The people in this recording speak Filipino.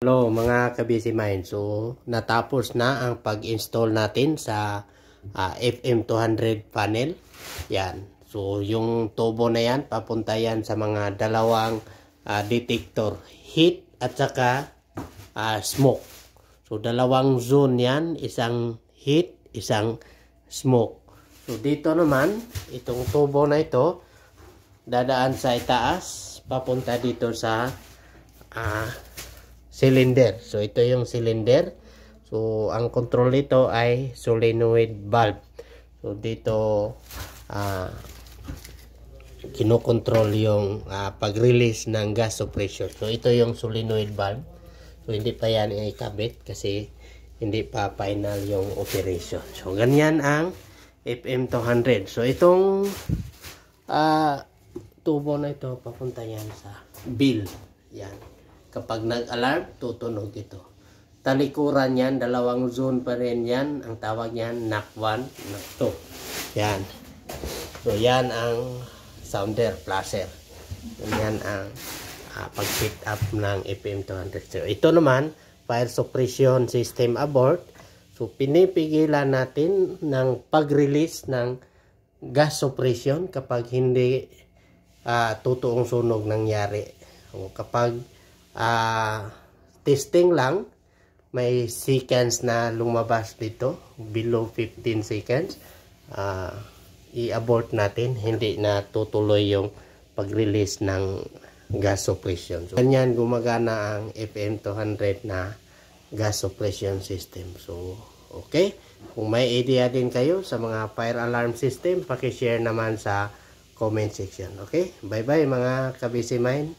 Hello mga ka-busy mind. So natapos na ang pag-install natin sa FM200 panel. Yan. So yung tubo na yan, papunta yan sa mga dalawang detector, heat at saka smoke. So dalawang zone yan, isang heat, isang smoke. So dito naman, itong tubo na ito, dadaan sa itaas, papunta dito sa cylinder. So ito yung cylinder. So ang control nito ay solenoid valve. So dito kinokontrol yung pag-release ng gas suppression. So ito yung solenoid valve. So hindi pa yan ikabit kasi hindi pa final yung operation. So ganyan ang FM200. So itong tubo na ito papunta yan sa bill. Yan. Kapag nag-alarm, tutunog ito. Talikuran yan, dalawang zone pa rin yan. Ang tawag yan, NAC 1, NAC 2. Yan. So, yan ang sounder, flasher. Yan ang pag-fit up ng FM200. So, ito naman, fire suppression system abort. So, pinipigilan natin ng pag-release ng gas suppression kapag hindi totoong sunog nangyari. O kapag testing lang, may seconds na lumabas dito below 15 seconds, i-abort natin, hindi na tutuloy yung pag-release ng gas suppression. So, ganyan gumagana ang FM200 na gas suppression system. So okay, kung may idea din kayo sa mga fire alarm system, paki-share naman sa comment section. Okay, bye bye mga ka-busy mind.